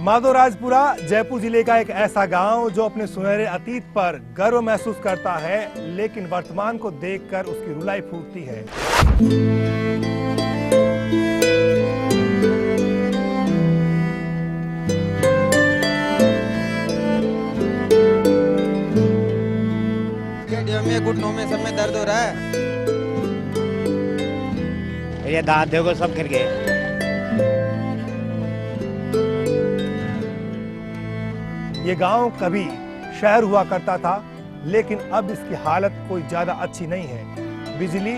माधोराजपुरा जयपुर जिले का एक ऐसा गांव जो अपने सुनहरे अतीत पर गर्व महसूस करता है, लेकिन वर्तमान को देखकर उसकी रुलाई फूटती है। में घुटनों में सब में दर्द हो रहा है। ये दांत देखो सब गिर गए। ये गांव कभी शहर हुआ करता था, लेकिन अब इसकी हालत कोई ज्यादा अच्छी नहीं है। बिजली,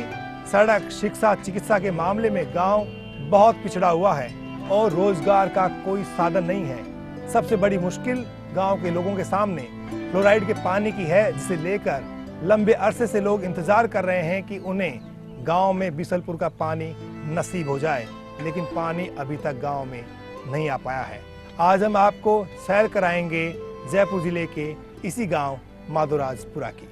सड़क, शिक्षा, चिकित्सा के मामले में गांव बहुत पिछड़ा हुआ है और रोजगार का कोई साधन नहीं है। सबसे बड़ी मुश्किल गांव के लोगों के सामने फ्लोराइड के पानी की है, जिसे लेकर लंबे अरसे से लोग इंतजार कर रहे हैं कि उन्हें गांव में बिसलपुर का पानी नसीब हो जाए, लेकिन पानी अभी तक गांव में नहीं आ पाया है। आज हम आपको सैर कराएंगे जयपुर जिले के इसी गांव माधोराजपुरा की।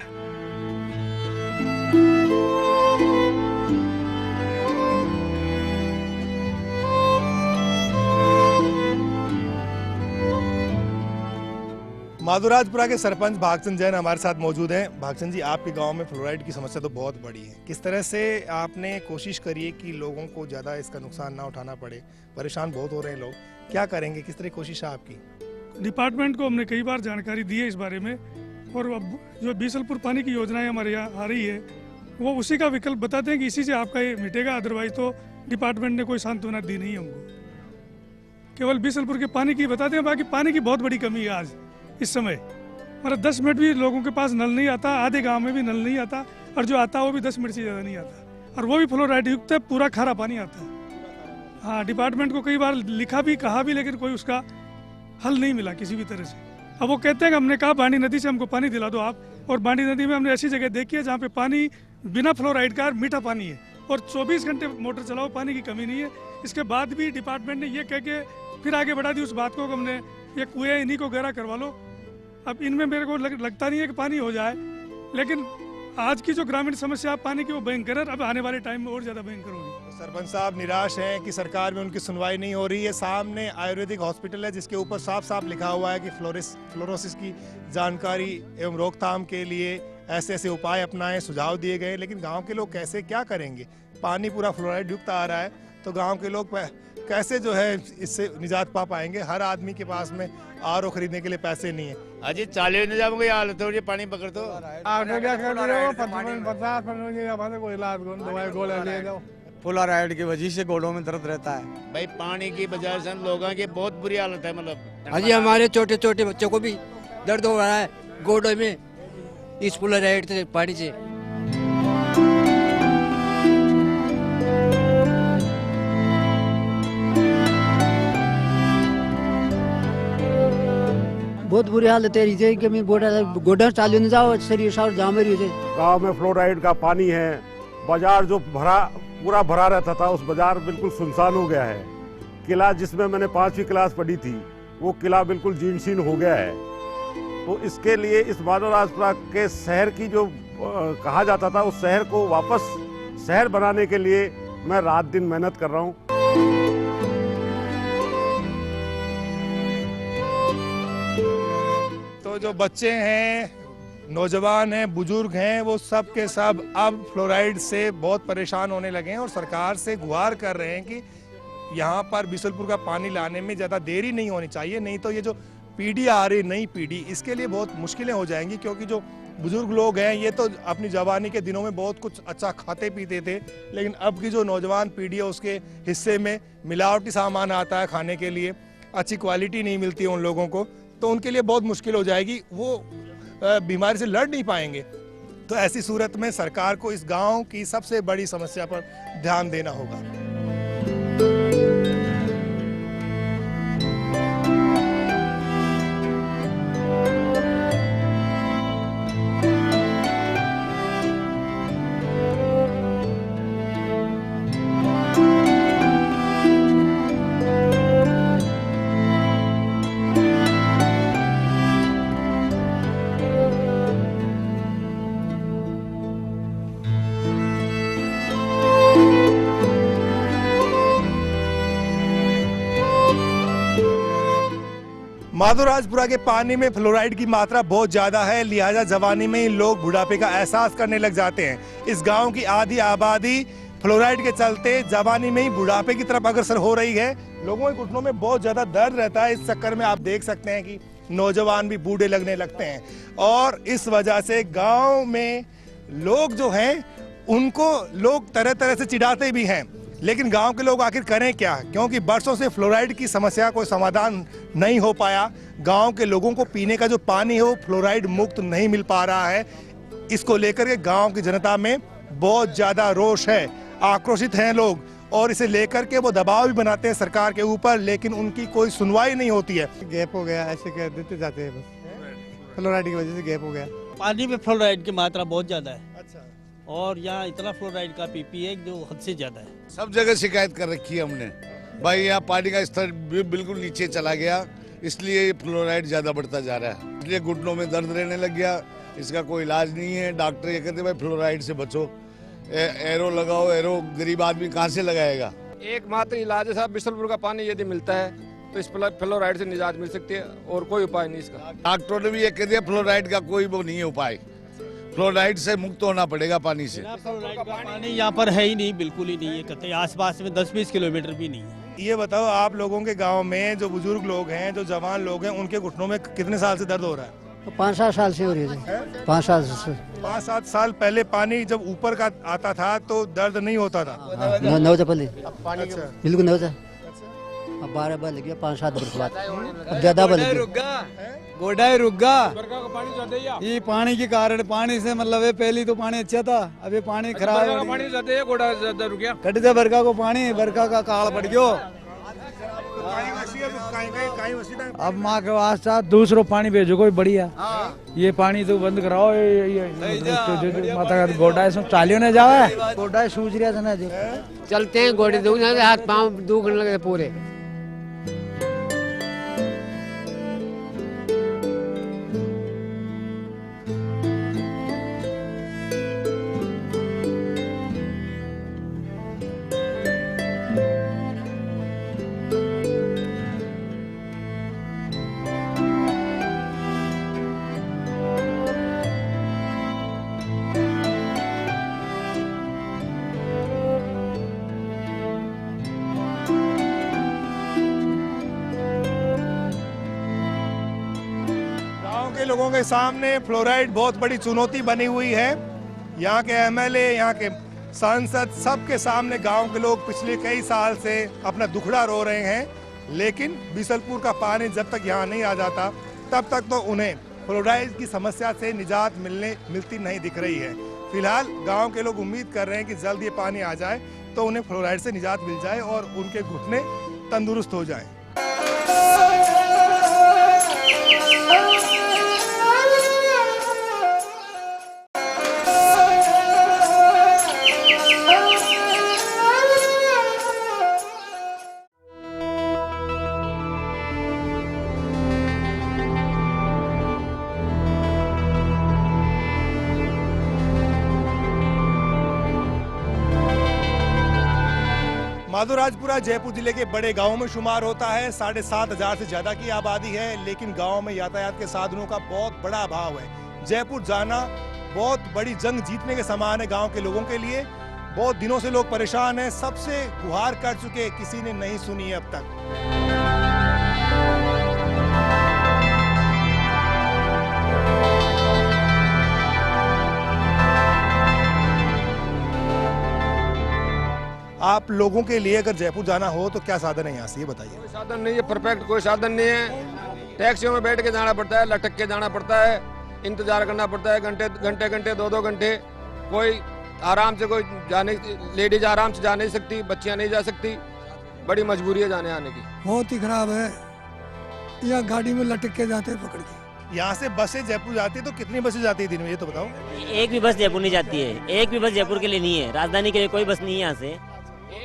माधोराजपुरा के सरपंच भागचंद जैन हमारे साथ मौजूद हैं। भागचंद जी, आपके गांव में फ्लोराइड की समस्या तो बहुत बड़ी है। किस तरह से आपने कोशिश करी है कि लोगों को ज़्यादा इसका नुकसान ना उठाना पड़े? परेशान बहुत हो रहे हैं लोग, क्या करेंगे? किस तरह कोशिश है आपकी? डिपार्टमेंट को हमने कई बार जानकारी दी है इस बारे में, और अब जो बिसलपुर पानी की योजनाएं हमारे यहाँ आ रही है वो उसी का विकल्प बताते हैं कि इसी से आपका ये मिटेगा। अदरवाइज तो डिपार्टमेंट ने कोई सांत्वना दी नहीं हमको। केवल बिसलपुर के पानी की बताते हैं, बाकी पानी की बहुत बड़ी कमी है आज इस समय। मतलब 10 मिनट भी लोगों के पास नल नहीं आता, आधे गांव में भी नल नहीं आता, और जो आता है वो भी 10 मिनट से ज़्यादा नहीं आता, और वो भी फ्लोराइड युक्त है, पूरा खारा पानी आता है। हाँ, डिपार्टमेंट को कई बार लिखा भी, कहा भी, लेकिन कोई उसका हल नहीं मिला किसी भी तरह से। अब वो कहते हैं कि हमने कहा बांडी नदी से हमको पानी दिला दो आप, और बांडी नदी में हमने ऐसी जगह देखी है जहाँ पे पानी बिना फ्लोराइड का मीठा पानी है, और 24 घंटे मोटर चलाओ, पानी की कमी नहीं है। इसके बाद भी डिपार्टमेंट ने ये कह के फिर आगे बढ़ा दी उस बात को कि हमने ये कुएं इन्हीं को गहरा करवा लो। अब इनमें मेरे को लगता नहीं है कि पानी हो जाए, लेकिन आज की जो ग्रामीण समस्या पानी की वो भयंकर है, अब आने वाले टाइम में और ज़्यादा भयंकर होगी। सरपंच साहब निराश हैं कि सरकार में उनकी सुनवाई नहीं हो रही है। सामने आयुर्वेदिक हॉस्पिटल है जिसके ऊपर साफ साफ लिखा हुआ है कि फ्लोरोसिस की जानकारी एवं रोकथाम के लिए ऐसे ऐसे उपाय अपनाएं, सुझाव दिए गए, लेकिन गांव के लोग कैसे क्या करेंगे? पानी पूरा फ्लोराइड युक्त आ रहा है, तो गांव के लोग कैसे जो है इससे निजात पा पाएंगे? हर आदमी के पास में आरओ खरीदने के लिए पैसे नहीं है। अजी 40 ने जाओगे हालत हो रही, पानी पकड़ तो फ्लोराइड की वजह से गोड़ों में दर्द रहता है। भाई पानी की वजह से लोगों की बहुत बुरी हालत है। मतलब अजी हमारे छोटे छोटे बच्चों को भी दर्द हो रहा है गोड़ों में इस फ्लोराइड से, पानी से। बहुत बुरी हालत है रही कि मैं गोडा चालू नहीं जाओ, शरीर सार जाम रही है। गांव में फ्लोराइड का पानी है। बाजार जो पूरा भरा रहता था, उस बाजार बिल्कुल सुनसान हो गया है। किला जिसमें मैंने 5वीं क्लास पढ़ी थी, वो किला बिल्कुल जीर्ण हो गया है। तो इसके लिए इस माधोराजपुरा के शहर की जो कहा जाता था, उस शहर को वापस शहर बनाने के लिए मैं रात दिन मेहनत कर रहा हूँ। तो जो बच्चे हैं, नौजवान हैं, बुजुर्ग हैं, वो सब के सब अब फ्लोराइड से बहुत परेशान होने लगे हैं और सरकार से गुहार कर रहे हैं कि यहाँ पर बिसलपुर का पानी लाने में ज़्यादा देरी नहीं होनी चाहिए, नहीं तो ये जो पीढ़ी आ रही, नई पीढ़ी, इसके लिए बहुत मुश्किलें हो जाएंगी। क्योंकि जो बुजुर्ग लोग हैं ये तो अपनी जवानी के दिनों में बहुत कुछ अच्छा खाते पीते थे, लेकिन अब की जो नौजवान पीढ़ी है उसके हिस्से में मिलावटी सामान आता है खाने के लिए, अच्छी क्वालिटी नहीं मिलती है उन लोगों को, तो उनके लिए बहुत मुश्किल हो जाएगी, वो बीमारी से लड़ नहीं पाएंगे। तो ऐसी सूरत में सरकार को इस गांव की सबसे बड़ी समस्या पर ध्यान देना होगा। माधोराजपुरा के पानी में फ्लोराइड की मात्रा बहुत ज्यादा है, लिहाजा जवानी में ही लोग बुढ़ापे का एहसास करने लग जाते हैं। इस गांव की आधी आबादी फ्लोराइड के चलते जवानी में ही बुढ़ापे की तरफ अग्रसर हो रही है। लोगों के घुटनों में बहुत ज्यादा दर्द रहता है। इस चक्कर में आप देख सकते हैं कि नौजवान भी बूढ़े लगने लगते हैं और इस वजह से गांव में लोग जो हैं उनको लोग तरह तरह से चिढ़ाते भी हैं, लेकिन गांव के लोग आखिर करें क्या, क्योंकि बरसों से फ्लोराइड की समस्या कोई समाधान नहीं हो पाया। गांव के लोगों को पीने का जो पानी है वो फ्लोराइड मुक्त नहीं मिल पा रहा है। इसको लेकर के गांव की जनता में बहुत ज्यादा रोष है, आक्रोशित हैं लोग और इसे लेकर के वो दबाव भी बनाते हैं सरकार के ऊपर, लेकिन उनकी कोई सुनवाई नहीं होती है। गैप हो गया, ऐसे कह देते जाते हैं, बस फ्लोराइड की वजह से गैप हो गया। पानी में फ्लोराइड की मात्रा बहुत ज़्यादा है अच्छा, और यहाँ इतना फ्लोराइड का पीपी है जो हद से ज़्यादा है। सब जगह शिकायत कर रखी है हमने भाई, यहाँ पानी का स्तर बिल्कुल नीचे चला गया, इसलिए ये फ्लोराइड ज़्यादा बढ़ता जा रहा है। इसलिए घुटनों में दर्द रहने लग गया, इसका कोई इलाज नहीं है। डॉक्टर ये कहते भाई फ्लोराइड से बचो, एरो लगाओ। एरो गरीब आदमी कहाँ से लगाएगा। एकमात्र इलाज है साहब, बिसलपुर का पानी यदि मिलता है तो इस फ्लोराइड से निजात मिल सकती है और कोई उपाय नहीं इसका। डॉक्टरों ने भी ये कह दिया फ्लोराइड का कोई वो नहीं है उपाय, फ्लोराइड से मुक्त होना पड़ेगा पानी से। फ्लोराइड का पानी यहाँ पर है ही नहीं, बिल्कुल ही नहीं है, कहते आसपास में 10-20 किलोमीटर भी नहीं है। ये बताओ आप लोगों के गांव में जो बुजुर्ग लोग हैं, जो जवान लोग हैं, उनके घुटनों में कितने साल से दर्द हो रहा है? 5-7 साल से हो रही है। 5-7 से 5-7 साल पहले पानी जब ऊपर का आता था तो दर्द नहीं होता था। न होता पहले, अच्छा, बिल्कुल नहीं होता। अब 12 बल गया, 5-7 वर्ष बाद अब ज्यादा बल गया। गोडाई रुक गया, ये पानी के कारण। पानी से मतलब है पहले तो पानी अच्छा था, अब ये पानी खराब है। पानी ज्यादा है, गोडा ज्यादा रुक गया। कट दे बरका को पानी, बरका का काल पड़ गयो। अब माँ के वास्ता दूसरो पानी भेजो कोई बढ़िया। ये पानी तो बंद कराओ, ये माता का गोडा सब चालियो ने जावे, गोडा सूझ रहा था ना जो। चलते हैं गोडे दुखने, हाथ पाँव दुखने लगे पूरे। के लोगों के सामने फ्लोराइड बहुत बड़ी चुनौती बनी हुई है। यहाँ के एमएलए, यहाँ के सांसद, सबके सामने गांव के लोग पिछले कई साल से अपना दुखड़ा रो रहे हैं, लेकिन बिसलपुर का पानी जब तक यहाँ नहीं आ जाता तब तक तो उन्हें फ्लोराइड की समस्या से निजात मिलती नहीं दिख रही है। फिलहाल गांव के लोग उम्मीद कर रहे हैं कि जल्द ये पानी आ जाए तो उन्हें फ्लोराइड से निजात मिल जाए और उनके घुटने तंदुरुस्त हो जाएं। माधोराजपुरा जयपुर जिले के बड़े गांवों में शुमार होता है। 7,500 से ज्यादा की आबादी है, लेकिन गांव में यातायात के साधनों का बहुत बड़ा अभाव है। जयपुर जाना बहुत बड़ी जंग जीतने के समान है गांव के लोगों के लिए। बहुत दिनों से लोग परेशान हैं, सबसे गुहार कर चुके, किसी ने नहीं सुनी है अब तक। आप लोगों के लिए अगर जयपुर जाना हो तो क्या साधन है यहाँ से, ये बताइए। कोई साधन नहीं है, परफेक्ट कोई साधन नहीं है। टैक्सियों में बैठ के जाना पड़ता है, लटक के जाना पड़ता है, इंतजार करना पड़ता है घंटे 2-2 घंटे। कोई आराम से कोई जाने, लेडीज आराम से जा नहीं सकती, बच्चियां नहीं जा सकती, बड़ी मजबूरी है जाने आने की। बहुत ही खराब है, यहाँ गाड़ी में लटक के जाते हैं पकड़ के। यहाँ से बसें जयपुर जाती है तो कितनी बसें जाती है दिन में, ये तो बताओ। एक भी बस जयपुर नहीं जाती है, एक भी बस जयपुर के लिए नहीं है, राजधानी के लिए कोई बस नहीं है। यहाँ से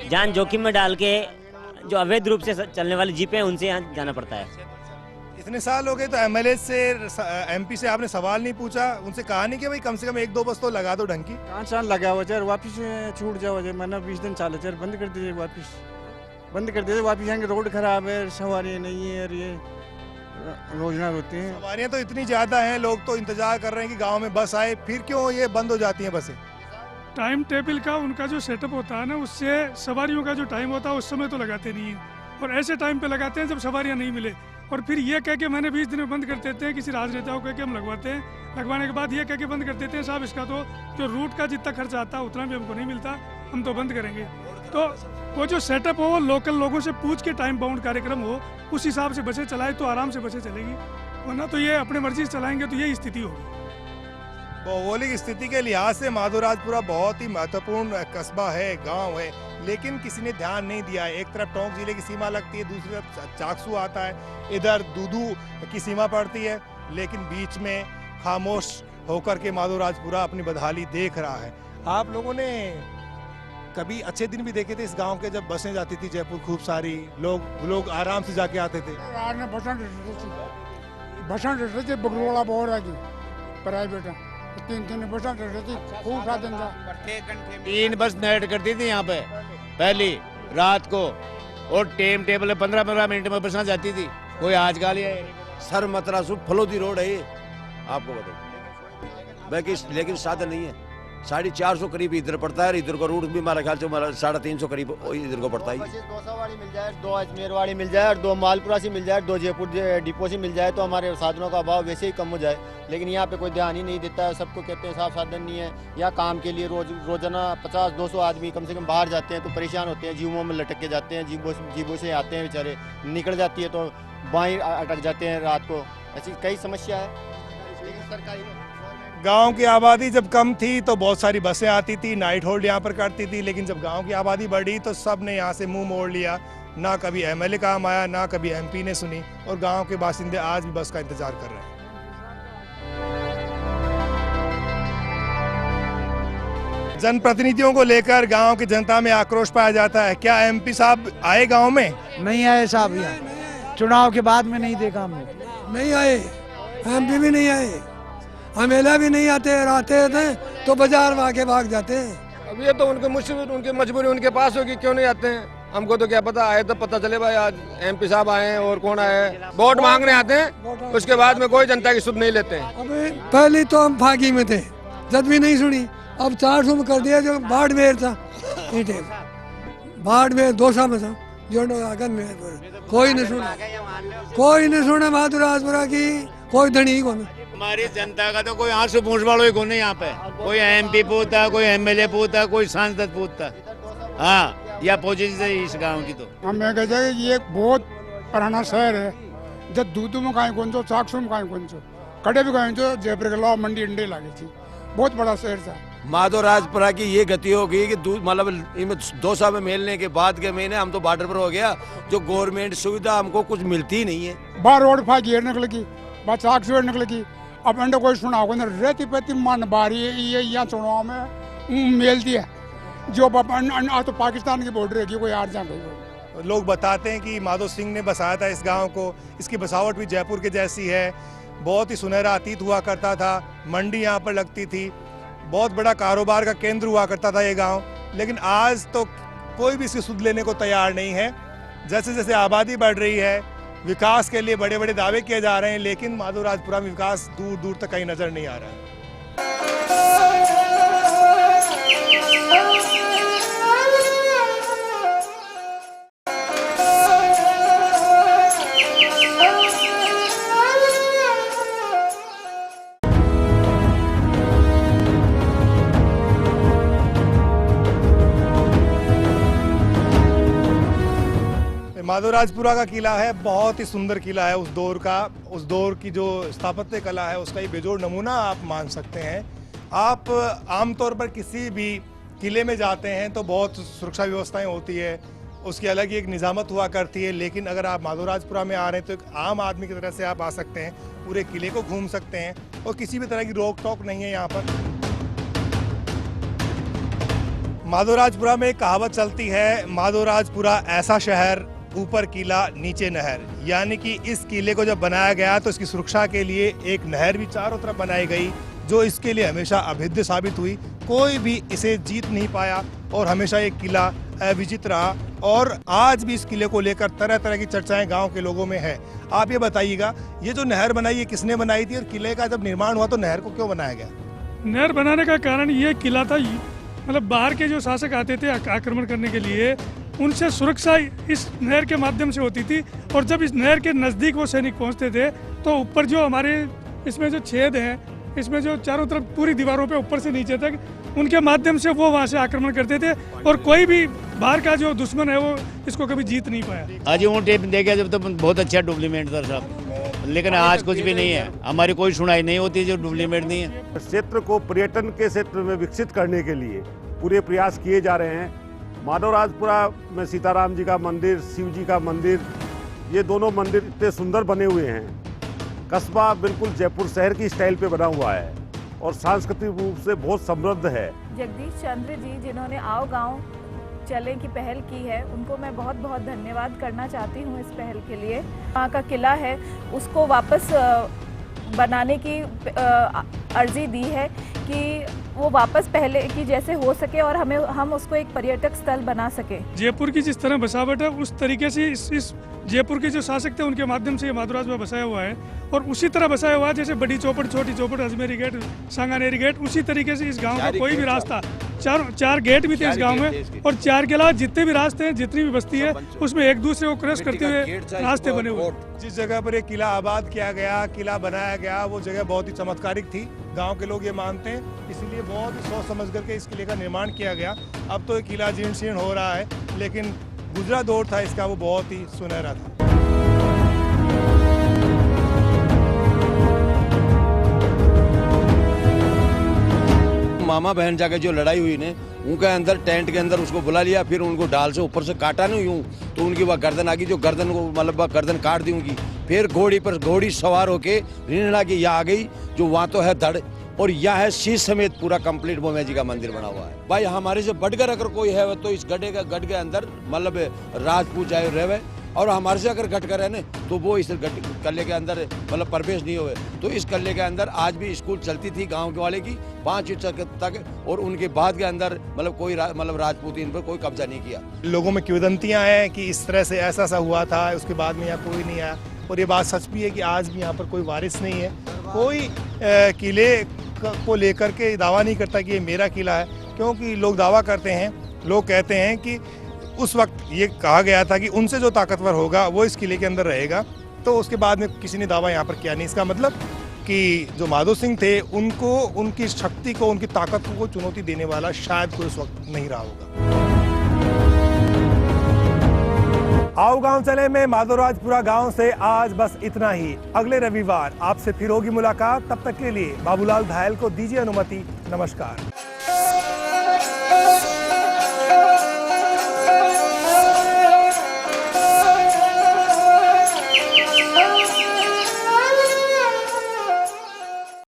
जान जोखिम में डाल के जो अवैध रूप से चलने वाली जीपें हैं उनसे यहाँ जाना पड़ता है। इतने साल हो गए तो एमएलए से, एमपी से आपने सवाल नहीं पूछा, उनसे कहा नहीं कि भाई कम से कम 1-2 बस तो लगा दो ढंग की। 5 साल लगा हुआ सर, वापिस छूट जाओ सर, मैंने 20 दिन चाले सर, बंद कर दीजिए, वापिस बंद कर दीजिए। वापिस आएंगे, रोड खराब है, सवारी नहीं है, और ये रोजाना होती हैं। सवारियां तो इतनी ज्यादा हैं, लोग तो इंतजार कर रहे हैं कि गांव में बस आए, फिर क्यों ये बंद हो जाती हैं बसें? टाइम टेबल का उनका जो सेटअप होता है ना, उससे सवारियों का जो टाइम होता है उस समय तो लगाते नहीं हैं, और ऐसे टाइम पे लगाते हैं जब सवारियां नहीं मिले, और फिर ये कह के मैंने 20 दिन में बंद कर देते हैं, किसी राजनेता को कह के हम लगवाते हैं, लगवाने के बाद ये कह के बंद कर देते हैं साहब इसका तो जो रूट का जितना खर्चा आता है उतना भी हमको नहीं मिलता, हम तो बंद करेंगे। तो वो जो सेटअप हो वो लोकल लोगों से पूछ के टाइम बाउंड कार्यक्रम हो, उस हिसाब से बसें चलाए तो आराम से बसें चलेगी, वरना तो ये अपने मर्जी से चलाएंगे तो ये स्थिति होगी। भौगोलिक स्थिति के लिहाज से माधोराजपुरा बहुत ही महत्वपूर्ण कस्बा है, गांव है, लेकिन किसी ने ध्यान नहीं दिया है। एक तरफ टोंक जिले की सीमा लगती है, दूसरी तरफ चाकसू आता है, इधर दूदू की सीमा पड़ती है, लेकिन बीच में खामोश होकर के माधोराजपुरा अपनी बदहाली देख रहा है। आप लोगों ने कभी अच्छे दिन भी देखे थे इस गांव के, जब बसें जाती थी जयपुर, खूब सारी लोग आराम से जाके आते थे? बसन बगरोड़ा बहुत है प्राइवेट, तीन बसन खूब साधन था। 3 बस नाइट करती थी यहाँ पे पहली रात को, और टाइम टेबल 15-15 मिनट में बसा जाती थी। कोई आजकल ये सर मतरासु फलोदी रोड है ये, आपको बताओ, बाकी लेकिन साधन नहीं है। 450 करीब इधर पड़ता है, इधर का रूट भी हमारा ख्याल से 350 करीब इधर को पड़ता है। 2 सवारी मिल जाए, 2 अजमेर वाली मिल जाए, और 2 मालपुरा से मिल जाए, 2 जयपुर डिपो से मिल जाए, तो हमारे साधनों का अभाव वैसे ही कम हो जाए। लेकिन यहाँ पे कोई ध्यान ही नहीं देता है, सबको कहते हैं साफ साधन नहीं है। या काम के लिए रोजाना 50-200 आदमी कम से कम बाहर जाते हैं तो परेशान होते हैं, जीवों में लटक के जाते हैं, जीवों से आते हैं बेचारे, निकल जाती है तो बाएं अटक जाते हैं रात को, ऐसी कई समस्या है। लेकिन सरकारी गांव की आबादी जब कम थी तो बहुत सारी बसें आती थी, नाइट होल्ड यहाँ पर करती थी, लेकिन जब गांव की आबादी बढ़ी तो सब ने यहाँ से मुंह मोड़ लिया। ना कभी एमएलए काम आया, ना कभी एमपी ने सुनी, और गांव के बासिंदे आज भी बस का इंतजार कर रहे हैं। जनप्रतिनिधियों को लेकर गांव की जनता में आक्रोश पाया जाता है। क्या एमपी साहब आए गांव में? नहीं आए साहब, यहाँ चुनाव के बाद में नहीं देखा हमने। नहीं आए, एमपी भी नहीं आए, एमएलए भी नहीं आते, आते थे तो बाजार भागे भाग जाते हैं। अब ये तो उनकी मुसीबत, उनकी मजबूरी उनके पास होगी, क्यों नहीं आते हैं? हमको तो क्या पता, आए तो पता चले भाई आज एमपी साहब आए हैं और कौन आए हैं। वोट मांगने आते हैं, उसके बाद में कोई जनता की सुध नहीं लेते हैं। अबे पहले तो हम फागी में थे, जब भी नहीं सुनी, अब 400 में कर दिया। जो बाड़मेर था, बाड़मेर 200 में था, जो आगन में कोई नहीं सुना, कोई नहीं सुना माधोराजपुरा की, कोई धनी को नहीं। हमारी जनता का तो कोई आंसू पूछ वालों ही नहीं यहाँ पे, कोई एमपी पूछता, कोई एमएलए पूछता, कोई सांसद पूछता। हाँ, यह पोजीशन है इस गांव की। तो हम कहते हैं ये एक बहुत पुराना शहर है, जब दूधू में कहीं कौन सो, चाकसू में कहीं कौन सो, कड़े भी कहीं सो, जयपुर के लाव मंडी अंडे लगी थी, बहुत बड़ा शहर था। माधोराजपुरा की ये गति हो गई कि मतलब इनमें 200 में मिलने के बाद के महीने हम तो बॉर्डर पर हो गया, जो गवर्नमेंट सुविधा हमको कुछ मिलती ही नहीं है। बाहर रोड फा गिर निकलेगी, बात चाकसू निकलेगी, अब अंडे कोई सुना होगा, रेती पेती मन बारी ये यहाँ चुनाव में मिलती है, जो तो पाकिस्तान की बॉर्डर है, कोई आर जाए। लोग बताते हैं कि माधो सिंह ने बसाया था इस गांव को, इसकी बसावट भी जयपुर के जैसी है, बहुत ही सुनहरा अतीत हुआ करता था, मंडी यहाँ पर लगती थी, बहुत बड़ा कारोबार का केंद्र हुआ करता था ये गांव, लेकिन आज तो कोई भी इसकी सुध लेने को तैयार नहीं है। जैसे जैसे आबादी बढ़ रही है, विकास के लिए बड़े बड़े दावे किए जा रहे हैं, लेकिन माधोराजपुरा में विकास दूर दूर तक कहीं नजर नहीं आ रहा है। माधोराजपुरा का किला है, बहुत ही सुंदर किला है, उस दौर की जो स्थापत्य कला है उसका ये बेजोड़ नमूना आप मान सकते हैं। आप आमतौर पर किसी भी किले में जाते हैं तो बहुत सुरक्षा व्यवस्थाएं होती है, उसकी अलग ही एक निजामत हुआ करती है, लेकिन अगर आप माधोराजपुरा में आ रहे हैं तो एक आम आदमी की तरह से आप आ सकते हैं, पूरे किले को घूम सकते हैं और किसी भी तरह की रोक टोक नहीं है यहाँ पर। माधोराजपुरा में एक कहावत चलती है, माधोराजपुरा ऐसा शहर, ऊपर किला नीचे नहर, यानी कि इस किले को जब बनाया गया तो इसकी सुरक्षा के लिए एक नहर भी चारों तरफ बनाई गई, जो इसके लिए हमेशा अभेद्य साबित हुई। कोई भी इसे जीत नहीं पाया और हमेशा एक किला विजित रहा और आज भी इस किले को लेकर तरह तरह की चर्चाएं गांव के लोगों में है। आप ये बताइएगा, ये जो नहर बनाई है किसने बनाई थी और किले का जब निर्माण हुआ तो नहर को क्यों बनाया गया? नहर बनाने का कारण ये किला था, मतलब बाहर के जो शासक आते थे आक्रमण करने के लिए, उनसे सुरक्षा इस नहर के माध्यम से होती थी। और जब इस नहर के नज़दीक वो सैनिक पहुंचते थे तो ऊपर जो हमारे इसमें जो छेद हैं, इसमें जो चारों तरफ पूरी दीवारों पे ऊपर से नीचे तक, उनके माध्यम से वो वहाँ से आक्रमण करते थे और कोई भी बाहर का जो दुश्मन है वो इसको कभी जीत नहीं पाया। आज वो टेप देखा जब तो बहुत अच्छा डुप्लीमेट था साहब, लेकिन आज कुछ भी नहीं है, हमारी कोई सुनाई नहीं होती जो डुप्लीमेट नहीं है। क्षेत्र को पर्यटन के क्षेत्र में विकसित करने के लिए पूरे प्रयास किए जा रहे हैं। माधवराजपुरा में सीताराम जी का मंदिर, शिव जी का मंदिर, ये दोनों मंदिर इतने सुंदर बने हुए हैं। कस्बा बिल्कुल जयपुर शहर की स्टाइल पे बना हुआ है और सांस्कृतिक रूप से बहुत समृद्ध है। जगदीश चंद्र जी जिन्होंने आओ गांव चले की पहल की है, उनको मैं बहुत बहुत धन्यवाद करना चाहती हूँ इस पहल के लिए। वहाँ का किला है उसको वापस बनाने की अर्जी दी है कि वो वापस पहले की जैसे हो सके और हम उसको एक पर्यटक स्थल बना सके। जयपुर की जिस तरह बसावट है उस तरीके से इस जयपुर के जो शासक थे उनके माध्यम से ये माधवराज में बसाया हुआ है और उसी तरह बसाया हुआ है जैसे बड़ी चौपड़, छोटी चौपड़, अजमेरी गेट, सांगानेरी गेट, उसी तरीके से इस गांव का कोई भी रास्ता, चार गेट भी थे इस गांव में और चार के अलावा जितने भी रास्ते हैं, जितनी भी बस्ती है, उसमें एक दूसरे को क्रॉस करते हुए रास्ते बने हुए। जिस जगह पर ये किला आबाद किया गया, किला बनाया गया, वो जगह बहुत ही चमत्कारिक थी, गांव के लोग ये मानते हैं, इसलिए बहुत ही सोच समझ करके इस किले का निर्माण किया गया। अब तो ये किला जीर्ण शीर्ण हो रहा है, लेकिन गुजरा दौर था इसका, वो बहुत ही सुनहरा था। मामा बहन जाके जो लड़ाई हुई ने, उनके अंदर टेंट के अंदर उसको बुला लिया, फिर उनको डाल से ऊपर से काटा नहीं यूं, तो उनकी वह गर्दन आ गई, जो गर्दन को मतलब गर्दन काट दी उनकी। फिर घोड़ी पर घोड़ी सवार होके रीणा की यहाँ आ गई, जो वहाँ तो है धड़, और यह है शीश समेत पूरा कंप्लीट मोमिया जी का मंदिर बना हुआ है। भाई हमारे से बढ़कर अगर कोई है तो इस गड्ढे के अंदर मतलब राजपूत चाहे रहे, और हमारे से अगर घटकर है ना तो वो इस कल्ले के अंदर मतलब प्रवेश नहीं हुए। तो इस कल्ले के अंदर आज भी स्कूल चलती थी गांव के वाले की 5 तक, और उनके बाद के अंदर मतलब कोई मतलब राजपूत इन पर कोई कब्जा नहीं किया। लोगों में किंवदंतियां हैं कि इस तरह से ऐसा सा हुआ था, उसके बाद में यहाँ कोई नहीं आया, और ये बात सच भी है कि आज भी यहाँ पर कोई वारिस नहीं है। कोई किले को लेकर के दावा नहीं करता कि ये मेरा किला है, क्योंकि लोग दावा करते हैं, लोग कहते हैं कि उस वक्त ये कहा गया था कि उनसे जो ताकतवर होगा वो इस किले के अंदर रहेगा, तो उसके बाद में किसी ने दावा यहाँ पर किया नहीं। इसका मतलब कि जो माधो सिंह थे उनको, उनकी शक्ति को, उनकी ताकत को चुनौती देने वाला शायद कोई उस वक्त नहीं रहा होगा। आओ गांव चले में माधवराजपुरा गांव से आज बस इतना ही। अगले रविवार आपसे फिर होगी मुलाकात, तब तक के लिए बाबूलाल धायल को दीजिए अनुमति। नमस्कार।